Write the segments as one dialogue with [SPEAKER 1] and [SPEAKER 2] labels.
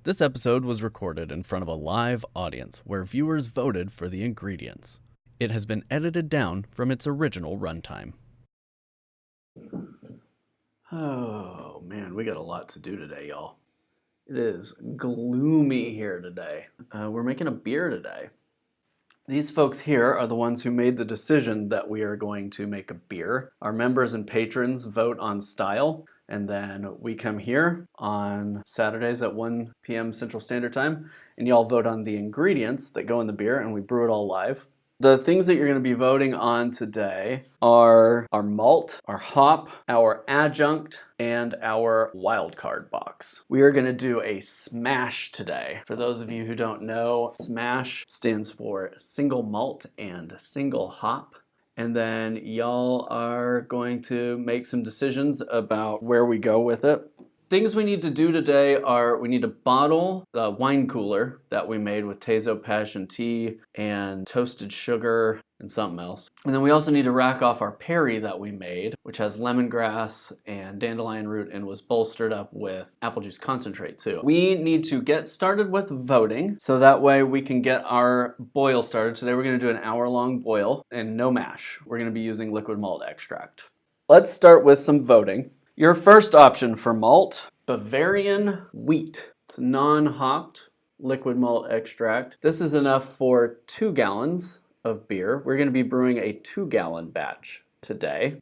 [SPEAKER 1] This episode was recorded in front of a live audience where viewers voted for the ingredients. It has been edited down from its original runtime. Oh man, we got a lot to do today, y'all. It is gloomy here today. We're making a beer today. These folks here are the ones who made the decision that we are going to make a beer. Our members and patrons vote on style, and then we come here on Saturdays at 1 p.m. Central Standard Time, and y'all vote on the ingredients that go in the beer, and we brew it all live. The things that you're going to be voting on today are our malt, our hop, our adjunct, and our wildcard box. We are going to do a smash today. For those of you who don't know, smash stands for single malt and single hop. And then y'all are going to make some decisions about where we go with it. Things we need to do today are we need to bottle the wine cooler that we made with Tezo Passion Tea and toasted sugar and something else. And then we also need to rack off our perry that we made, which has lemongrass and dandelion root and was bolstered up with apple juice concentrate too. We need to get started with voting so that way we can get our boil started. Today we're going to do an hour-long boil and no mash. We're going to be using liquid malt extract. Let's start with some voting. Your first option for malt, Bavarian wheat. It's non-hopped liquid malt extract. This is enough for 2 gallons of beer. We're going to be brewing a 2-gallon batch today.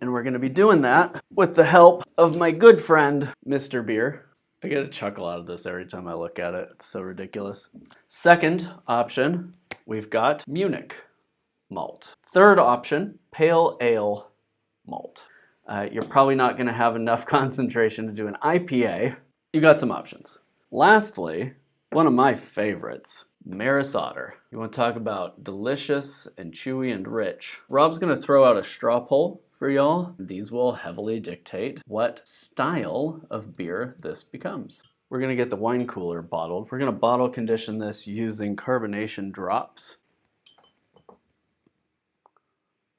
[SPEAKER 1] And we're going to be doing that with the help of my good friend, Mr. Beer. I get a chuckle out of this every time I look at it. It's so ridiculous. Second option, we've got Munich malt. Third option, pale ale malt. You're probably not going to have enough concentration to do an IPA. You got some options. Lastly, one of my favorites, Maris Otter. You want to talk about delicious and chewy and rich. Rob's going to throw out a straw poll for y'all. These will heavily dictate what style of beer this becomes. We're going to get the wine cooler bottled. We're going to bottle condition this using carbonation drops.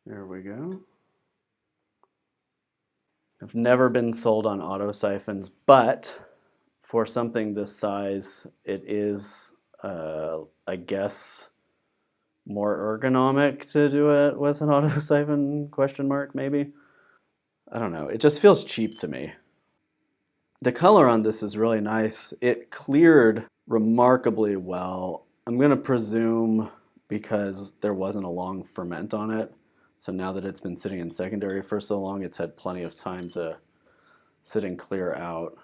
[SPEAKER 1] There we go. I've never been sold on auto siphons, but for something this size, it is, I guess, more ergonomic to do it with an auto siphon, question mark, maybe? I don't know. It just feels cheap to me. The color on this is really nice. It cleared remarkably well. I'm going to presume because there wasn't a long ferment on it. So now that it's been sitting in secondary for so long, it's had plenty of time to sit and clear out.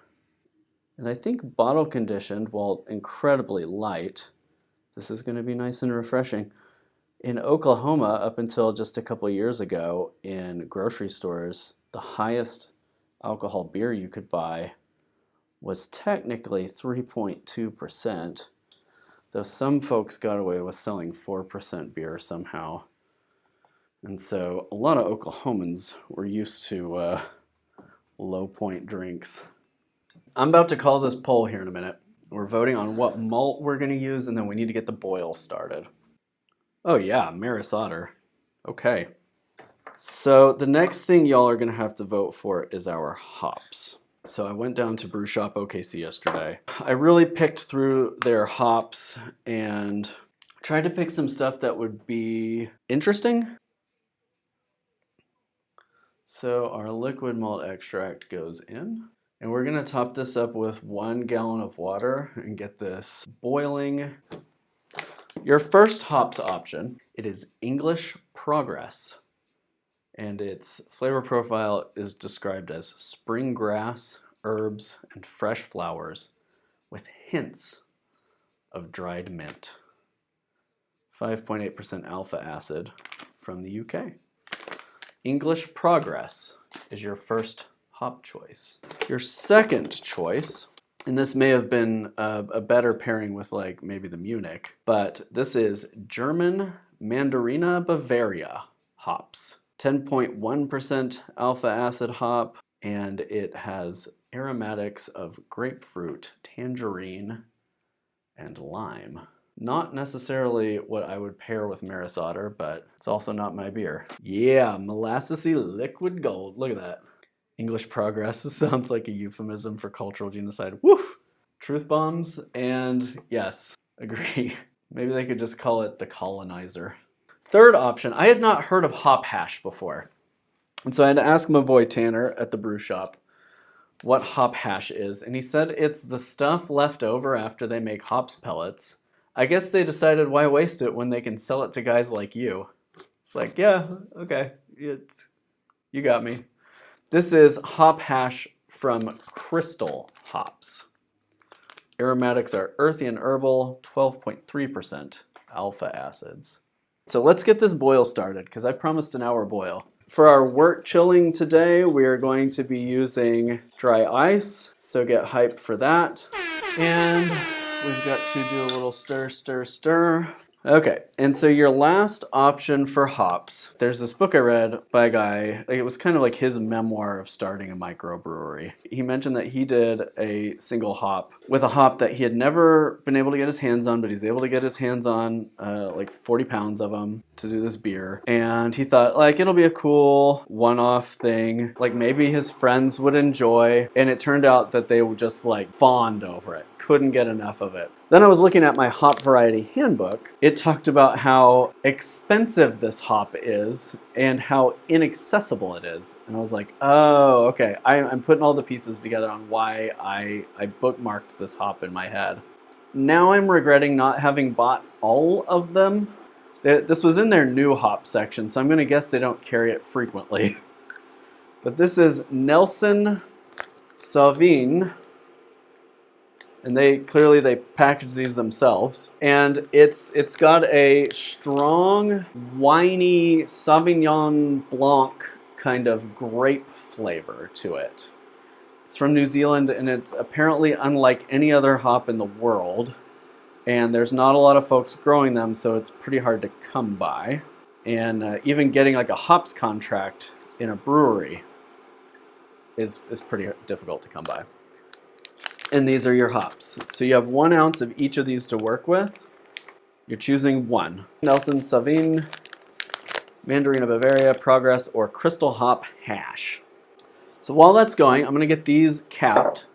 [SPEAKER 1] And I think bottle conditioned, while incredibly light, this is going to be nice and refreshing. In Oklahoma, up until just a couple of years ago, in grocery stores, the highest alcohol beer you could buy was technically 3.2%, though some folks got away with selling 4% beer somehow. And so a lot of Oklahomans were used to low point drinks. I'm about to call this poll here in a minute. We're voting on what malt we're going to use, and then we need to get the boil started. Oh yeah, Maris Otter. Okay. So the next thing y'all are going to have to vote for is our hops. So I went down to Brew Shop OKC yesterday. I really picked through their hops and tried to pick some stuff that would be interesting. So our liquid malt extract goes in, and we're going to top this up with 1 gallon of water and get this boiling. Your first hops option, it is English Progress, and its flavor profile is described as spring grass, herbs, and fresh flowers with hints of dried mint. 5.8% alpha acid from the UK. English Progress is your first hop choice. Your second choice, and this may have been a better pairing with like maybe the Munich, but this is German Mandarina Bavaria hops. 10.1% alpha acid hop, and it has aromatics of grapefruit, tangerine, and lime. Not necessarily what I would pair with Maris Otter, but it's also not my beer. Yeah, molassesy liquid gold. Look at that. English Progress sounds like a euphemism for cultural genocide. Woo! Truth bombs, and yes, agree. Maybe they could just call it the colonizer. Third option, I had not heard of hop hash before. And so I had to ask my boy Tanner at the brew shop what hop hash is. And he said it's the stuff left over after they make hops pellets. I guess they decided why waste it when they can sell it to guys like you. It's like, yeah, okay, you got me. This is hop hash from crystal hops. Aromatics are earthy and herbal, 12.3% alpha acids. So let's get this boil started, because I promised an hour boil. For our wort chilling today, we are going to be using dry ice, so get hyped for that. And we've got to do a little stir, stir, stir. Okay, and so your last option for hops, there's this book I read by a guy, it was kind of like his memoir of starting a microbrewery. He mentioned that he did a single hop with a hop that he had never been able to get his hands on, but he's able to get his hands on like 40 pounds of them to do this beer. And he thought, like, it'll be a cool one-off thing, like maybe his friends would enjoy. And it turned out that they were just like fawned over it, couldn't get enough of it. Then I was looking at my hop variety handbook. It talked about how expensive this hop is and how inaccessible it is. And I was like, oh, okay. I'm putting all the pieces together on why I bookmarked this hop in my head. Now I'm regretting not having bought all of them. This was in their new hop section, so I'm going to guess they don't carry it frequently. But this is Nelson Savine. And they packaged these themselves. And it's got a strong, winey Sauvignon Blanc kind of grape flavor to it. It's from New Zealand, and it's apparently unlike any other hop in the world. And there's not a lot of folks growing them, so it's pretty hard to come by. And even getting like a hops contract in a brewery is pretty difficult to come by. And these are your hops. So you have 1 ounce of each of these to work with. You're choosing one. Nelson Savine, Mandarina Bavaria, Progress, or Crystal Hop Hash. So while that's going, I'm going to get these capped.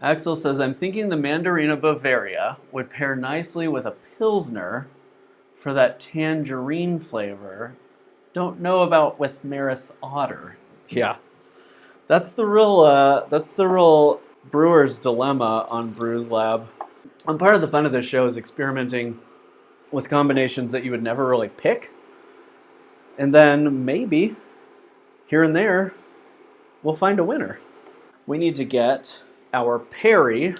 [SPEAKER 1] Axel says, I'm thinking the Mandarina Bavaria would pair nicely with a Pilsner for that tangerine flavor. Don't know about with Maris Otter. Yeah, that's the real brewer's dilemma on BrewsLab. And part of the fun of this show is experimenting with combinations that you would never really pick, and then maybe here and there we'll find a winner. We need to get our Perry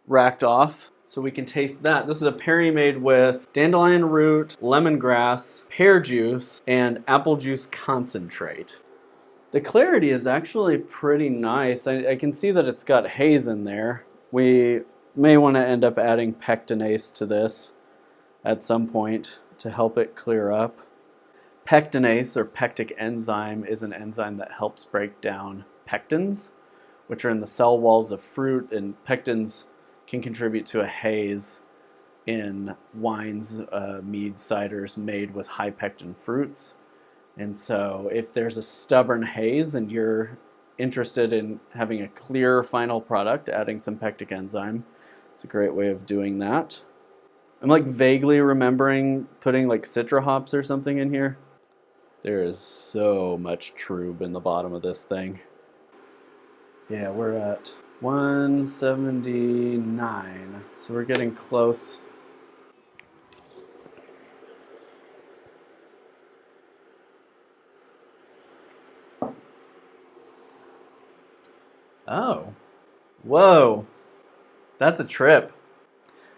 [SPEAKER 1] racked off so we can taste that. This is a Perry made with dandelion root, lemongrass, pear juice, and apple juice concentrate. The clarity is actually pretty nice. I can see that it's got haze in there. We may want to end up adding pectinase to this at some point to help it clear up. Pectinase, or pectic enzyme, is an enzyme that helps break down pectins, which are in the cell walls of fruit, and pectins can contribute to a haze in wines, mead, ciders made with high pectin fruits. And so if there's a stubborn haze and you're interested in having a clear final product, adding some pectic enzyme, it's a great way of doing that. I'm like vaguely remembering putting like citra hops or something in here. There is so much trub in the bottom of this thing. Yeah, we're at 179, so we're getting close. Oh, whoa, that's a trip.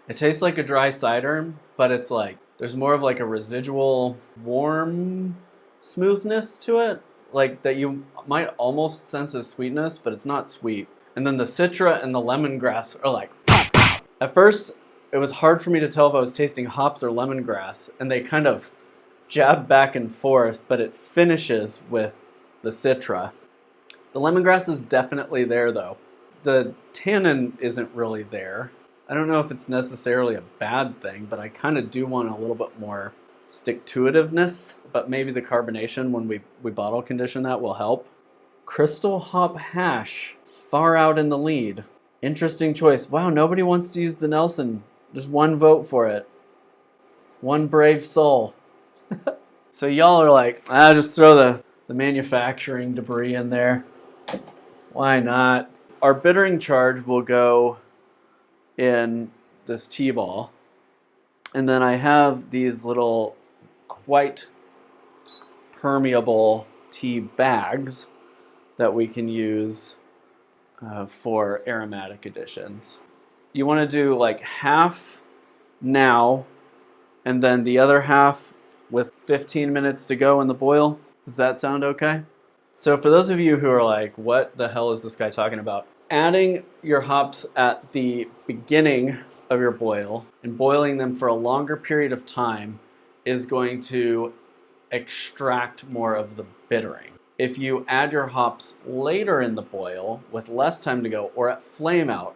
[SPEAKER 1] It tastes like a dry cider, but it's like, there's more of like a residual warm smoothness to it, like that you might almost sense as sweetness, but it's not sweet. And then the citra and the lemongrass are like, pop, pop. At first, it was hard for me to tell if I was tasting hops or lemongrass, and they kind of jab back and forth, but it finishes with the citra. The lemongrass is definitely there though. The tannin isn't really there. I don't know if it's necessarily a bad thing, but I kind of do want a little bit more stick-to-itiveness, but maybe the carbonation when we bottle condition that will help. Crystal Hop Hash, far out in the lead. Interesting choice. Wow, nobody wants to use the Nelson. Just one vote for it. One brave soul. So y'all are like, just throw the manufacturing debris in there. Why not? Our bittering charge will go in this tea ball. And then I have these little quite permeable tea bags that we can use for aromatic additions. You want to do like half now and then the other half with 15 minutes to go in the boil. Does that sound okay? So for those of you who are like, what the hell is this guy talking about? Adding your hops at the beginning of your boil and boiling them for a longer period of time is going to extract more of the bittering. If you add your hops later in the boil with less time to go, or at flame out,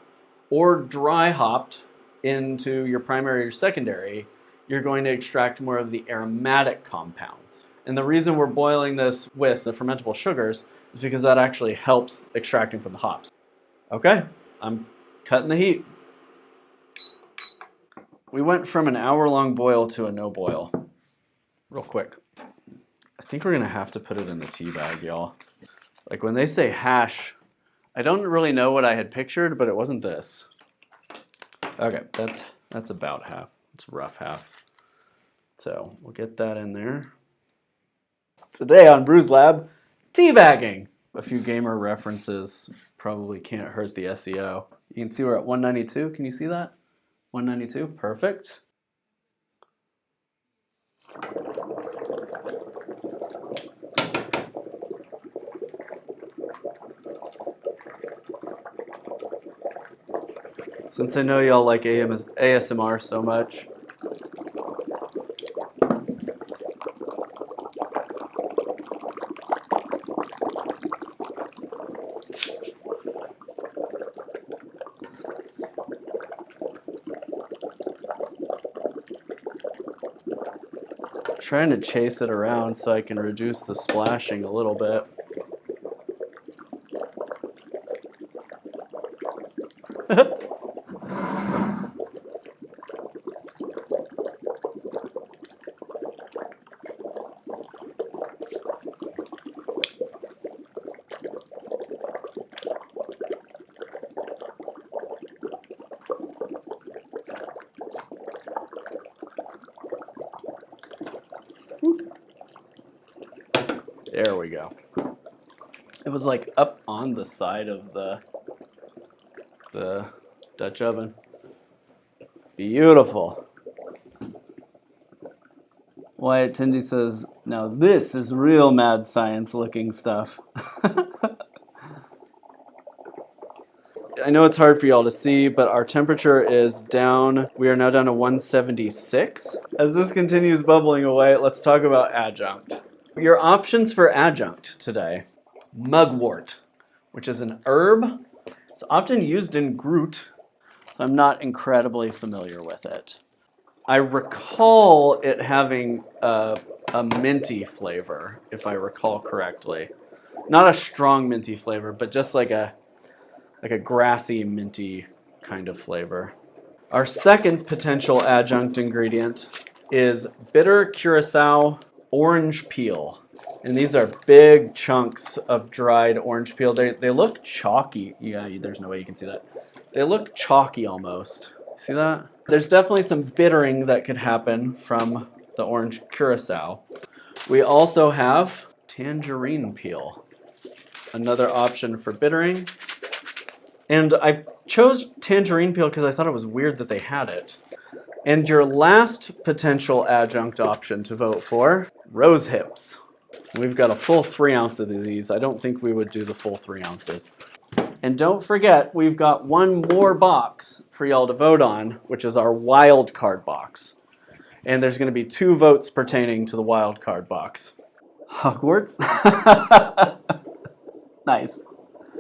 [SPEAKER 1] or dry hopped into your primary or secondary, you're going to extract more of the aromatic compounds. And the reason we're boiling this with the fermentable sugars is because that actually helps extracting from the hops. Okay, I'm cutting the heat. We went from an hour-long boil to a no boil. Real quick. I think we're gonna have to put it in the tea bag, y'all. Like when they say hash, I don't really know what I had pictured, but it wasn't this. Okay, that's about half. It's rough half. So we'll get that in there. Today on BrewsLab, teabagging. A few gamer references probably can't hurt the SEO. You can see we're at 192. Can you see that? 192, perfect. Since I know y'all like ASMR so much, trying to chase it around so I can reduce the splashing a little bit. There we go. It was like up on the side of the Dutch oven. Beautiful. Wyatt Tindy says, now this is real mad science looking stuff. I know it's hard for y'all to see, but our temperature is down. We are now down to 176. As this continues bubbling away, let's talk about adjunct. Your options for adjunct today. Mugwort, which is an herb. It's often used in Groot, so I'm not incredibly familiar with it. I recall it having a minty flavor, if I recall correctly. Not a strong minty flavor, but just like a grassy, minty kind of flavor. Our second potential adjunct ingredient is bitter Curacao orange peel. And these are big chunks of dried orange peel. They look chalky. Yeah, there's no way you can see that. They look chalky almost. See that? There's definitely some bittering that could happen from the orange Curacao. We also have tangerine peel, another option for bittering. And I chose tangerine peel because I thought it was weird that they had it. And your last potential adjunct option to vote for, rose hips. We've got a full 3 ounces of these. I don't think we would do the full 3 ounces. And don't forget, we've got one more box for y'all to vote on, which is our wild card box. And there's going to be 2 votes pertaining to the wild card box. Hogwarts? Nice.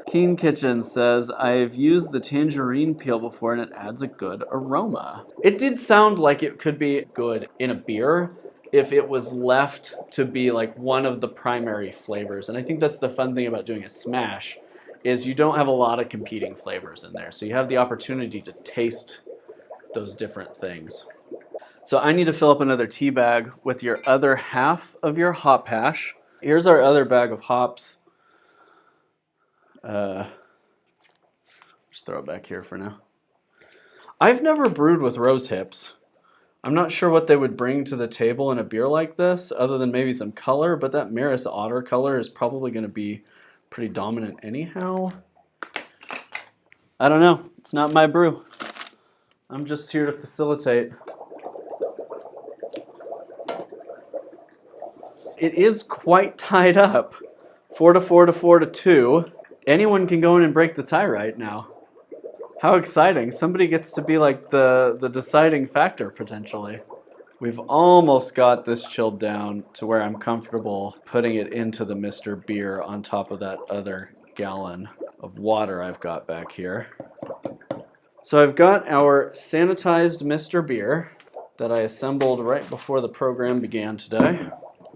[SPEAKER 1] Keen Kitchen says, I've used the tangerine peel before and it adds a good aroma. It did sound like it could be good in a beer. if it was left to be like one of the primary flavors. And I think that's the fun thing about doing a smash, is you don't have a lot of competing flavors in there. So you have the opportunity to taste those different things. So I need to fill up another tea bag with your other half of your hop hash. Here's our other bag of hops. Just throw it back here for now. I've never brewed with rose hips. I'm not sure what they would bring to the table in a beer like this, other than maybe some color, but that Maris Otter color is probably going to be pretty dominant anyhow. I don't know. It's not my brew. I'm just here to facilitate. It is quite tied up. 4 to 4 to 4 to 2. Anyone can go in and break the tie right now. How exciting. Somebody gets to be like the deciding factor potentially. We've almost got this chilled down to where I'm comfortable putting it into the Mr. Beer on top of that other gallon of water I've got back here. So I've got our sanitized Mr. Beer that I assembled right before the program began today.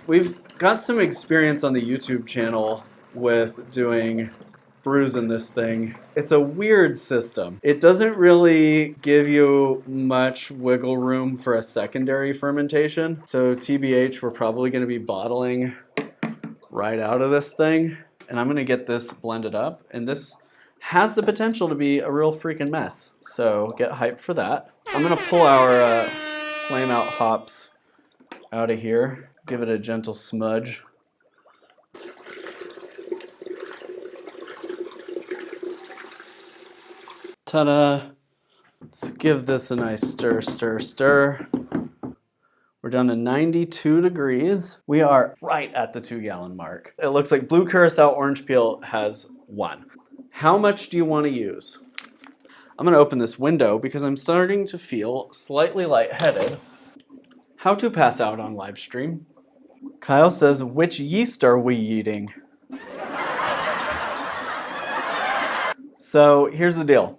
[SPEAKER 1] We've got some experience on the YouTube channel with doing brews in this thing. It's a weird system. It doesn't really give you much wiggle room for a secondary fermentation. So TBH, we're probably going to be bottling right out of this thing. And I'm going to get this blended up. And this has the potential to be a real freaking mess. So get hyped for that. I'm going to pull our flame out hops out of here. Give it a gentle smudge. Ta-da! Let's give this a nice stir, stir, stir. We're down to 92 degrees. We are right at the 2-gallon mark. It looks like blue Curacao orange peel has 1. How much do you want to use? I'm going to open this window because I'm starting to feel slightly lightheaded. How to pass out on live stream. Kyle says, which yeast are we eating? So here's the deal.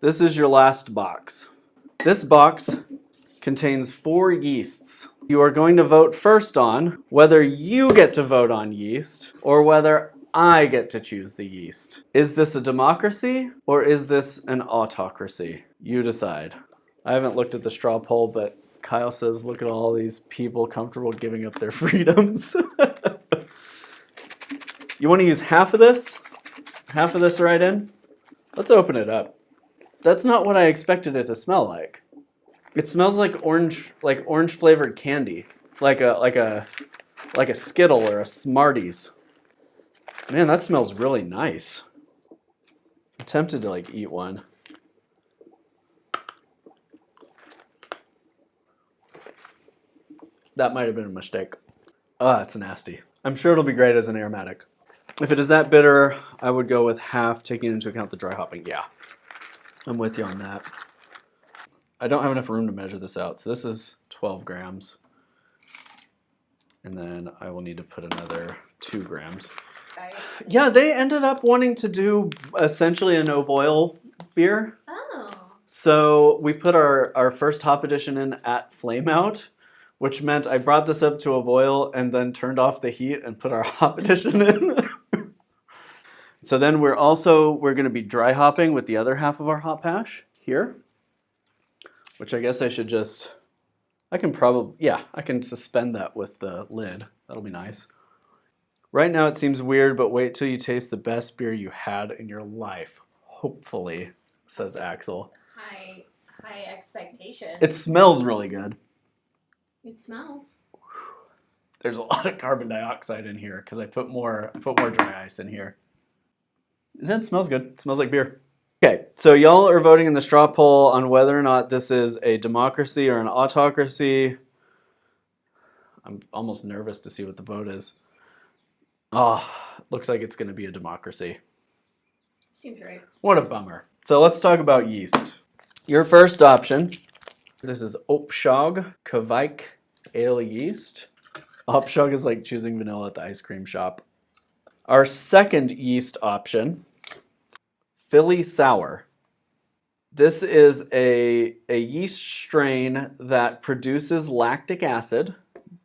[SPEAKER 1] This is your last box. This box contains 4 yeasts. You are going to vote first on whether you get to vote on yeast or whether I get to choose the yeast. Is this a democracy or is this an autocracy? You decide. I haven't looked at the straw poll, but Kyle says, look at all these people comfortable giving up their freedoms. You want to use half of this? Half of this right in? Let's open it up. That's not what I expected it to smell like. It smells like orange flavored candy, like a Skittle or a Smarties. Man, that smells really nice. I'm tempted to eat one. That might have been a mistake. Oh, that's nasty. I'm sure it'll be great as an aromatic. If it is that bitter, I would go with half, taking into account the dry hopping. Yeah. I'm with you on that. I don't have enough room to measure this out, so this is 12 grams. And then I will need to put another 2 grams. Nice. Yeah, they ended up wanting to do essentially a no-boil beer. Oh. So we put our first hop addition in at flame out, which meant I brought this up to a boil and then turned off the heat and put our hop addition in. So then we're going to be dry hopping with the other half of our hop hash here, which I guess I should just, I can suspend that with the lid. That'll be nice. Right now it seems weird, but wait till you taste the best beer you had in your life. Hopefully, says Axel.
[SPEAKER 2] High expectations.
[SPEAKER 1] It smells really good.
[SPEAKER 2] It smells.
[SPEAKER 1] There's a lot of carbon dioxide in here because I put more dry ice in here. It smells good. It smells like beer. Okay, so y'all are voting in the straw poll on whether or not this is a democracy or an autocracy. I'm almost nervous to see what the vote is. Oh, looks like it's going to be a democracy.
[SPEAKER 2] Seems right.
[SPEAKER 1] What a bummer. So let's talk about yeast. Your first option, this is Opshog Kvike Ale Yeast. Opshog is like choosing vanilla at the ice cream shop. Our second yeast option, Philly Sour. This is a yeast strain that produces lactic acid,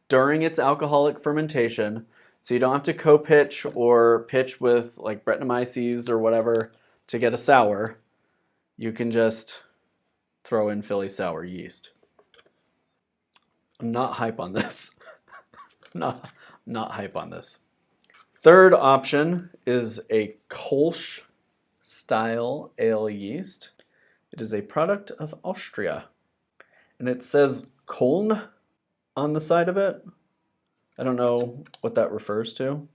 [SPEAKER 1] during its alcoholic fermentation. So you don't have to co-pitch or pitch with like Brettanomyces or whatever to get a sour. You can just throw in Philly sour yeast. I'm not hype on this. not hype on this. Third option is a Kolsch style ale yeast. It is a product of Austria. And it says Köln on the side of it. I don't know what that refers to.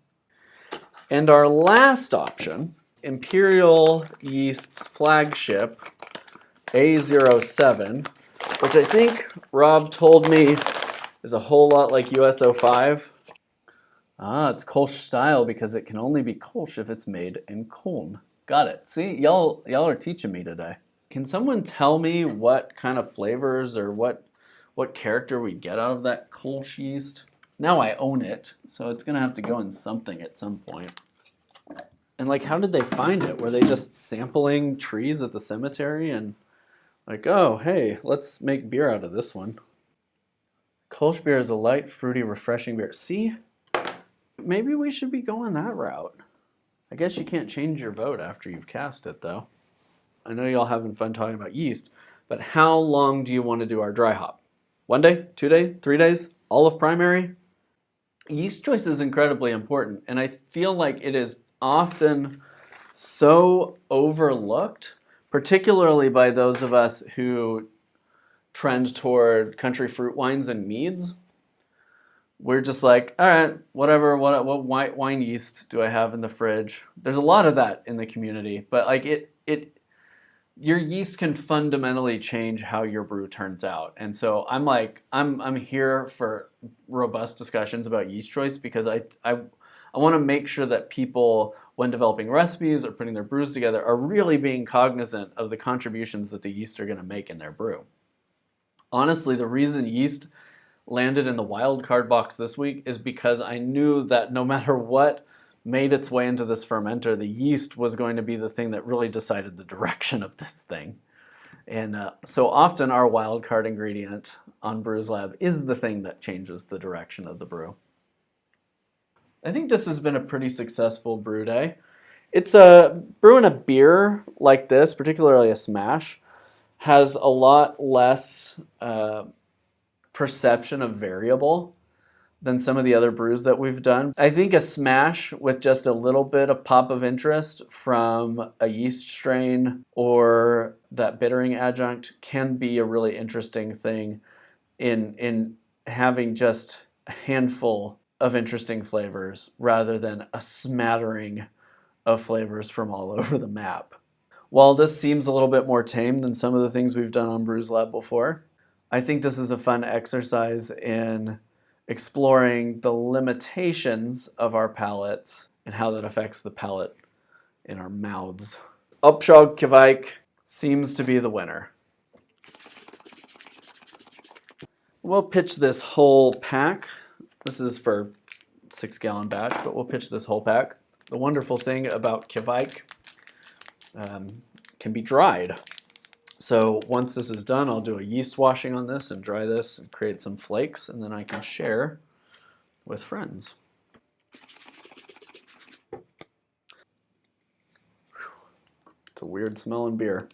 [SPEAKER 1] And our last option, Imperial Yeast's flagship, A07, which I think Rob told me is a whole lot like US05. Ah, it's Kolsch style because it can only be Kolsch if it's made in Köln. Got it. See, y'all are teaching me today. Can someone tell me what kind of flavors or what character we get out of that Kolsch yeast? Now I own it, so it's gonna have to go in something at some point. And like, how did they find it? Were they just sampling trees at the cemetery and like, oh, hey, let's make beer out of this one. Kolsch beer is a light, fruity, refreshing beer. See, maybe we should be going that route. I guess you can't change your vote after you've cast it, though. I know y'all having fun talking about yeast, but how long do you want to do our dry hop? 1 day, 2 days, 3 days, all of primary? Yeast choice is incredibly important, and I feel like it is often so overlooked, particularly by those of us who trend toward country fruit wines and meads. We're just like, all right, whatever, what wine yeast do I have in the fridge? There's a lot of that in the community, but like your yeast can fundamentally change how your brew turns out. And so I'm here for robust discussions about yeast choice because I want to make sure that people, when developing recipes or putting their brews together, are really being cognizant of the contributions that the yeast are going to make in their brew. Honestly, the reason yeast landed in the wild card box this week is because I knew that no matter what made its way into this fermenter, the yeast was going to be the thing that really decided the direction of this thing. And so often our wild card ingredient on BrewsLab is the thing that changes the direction of the brew. I think this has been a pretty successful brew day. It's brewing a beer like this, particularly a smash, has a lot less perception of variable than some of the other brews that we've done. I think a smash with just a little bit of pop of interest from a yeast strain or that bittering adjunct can be a really interesting thing in having just a handful of interesting flavors rather than a smattering of flavors from all over the map. While this seems a little bit more tame than some of the things we've done on BrewsLab before, I think this is a fun exercise in exploring the limitations of our palates and how that affects the palate in our mouths. Opschog Kvike seems to be the winner. We'll pitch this whole pack. This is for 6-gallon batch, but we'll pitch this whole pack. The wonderful thing about Kvike can be dried. So once this is done, I'll do a yeast washing on this and dry this and create some flakes, and then I can share with friends. It's a weird smelling beer.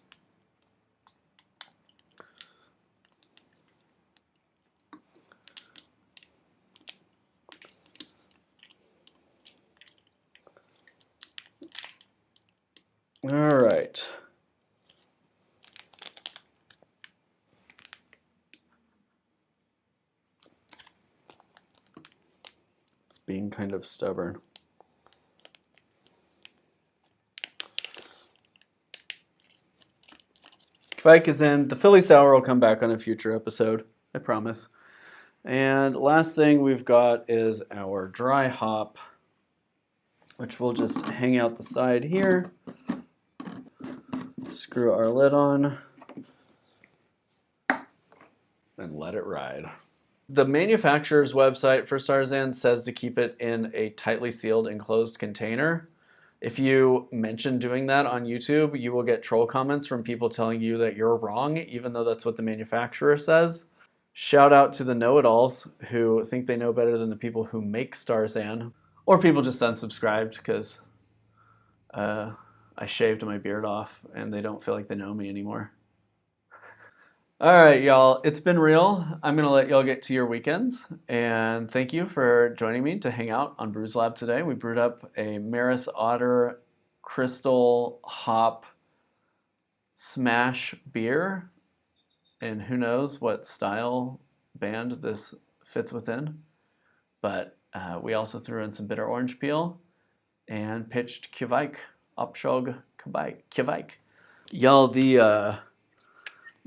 [SPEAKER 1] All right. It's being kind of stubborn. Kvike is in. The Philly Sour will come back on a future episode, I promise. And last thing we've got is our dry hop, which we'll just hang out the side here. Screw our lid on and let it ride. The manufacturer's website for Sarzan says to keep it in a tightly sealed enclosed container. If you mention doing that on YouTube, you will get troll comments from people telling you that you're wrong, even though that's what the manufacturer says. Shout out to the know-it-alls who think they know better than the people who make Starsan, or people just unsubscribed because I shaved my beard off and they don't feel like they know me anymore. All right, y'all, it's been real. I'm going to let y'all get to your weekends. And thank you for joining me to hang out on BrewsLab today. We brewed up a Maris Otter Crystal Hop Smash beer. And who knows what style band this fits within. But we also threw in some bitter orange peel and pitched Kvike, Opshog Kvike. Y'all, the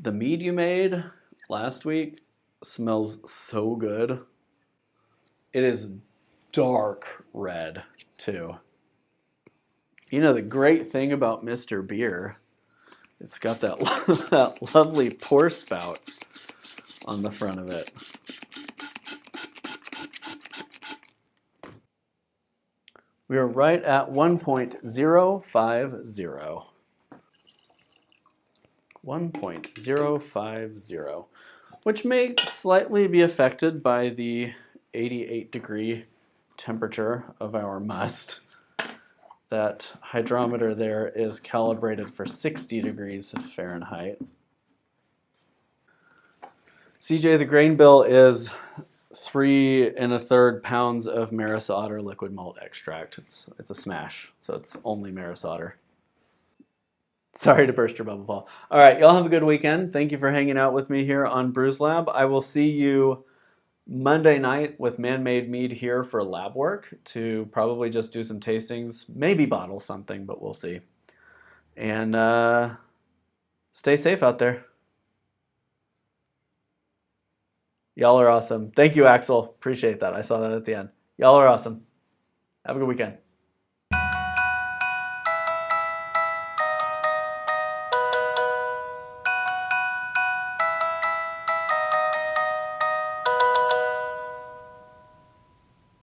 [SPEAKER 1] mead you made last week smells so good. It is dark red, too. You know, the great thing about Mr. Beer, it's got that, that lovely pour spout on the front of it. We are right at 1.050. 1.050, which may slightly be affected by the 88-degree temperature of our must. That hydrometer there is calibrated for 60 degrees Fahrenheit. CJ, the grain bill is 3 1/3 pounds of Maris Otter liquid malt extract. It's a smash, so it's only Maris Otter. Sorry to burst your bubble, Paul. All right, y'all have a good weekend. Thank you for hanging out with me here on BrewsLab. I will see you Monday night with Man-Made Mead here for lab work to probably just do some tastings, maybe bottle something, but we'll see. And stay safe out there. Y'all are awesome. Thank you, Axel. Appreciate that. I saw that at the end. Y'all are awesome. Have a good weekend.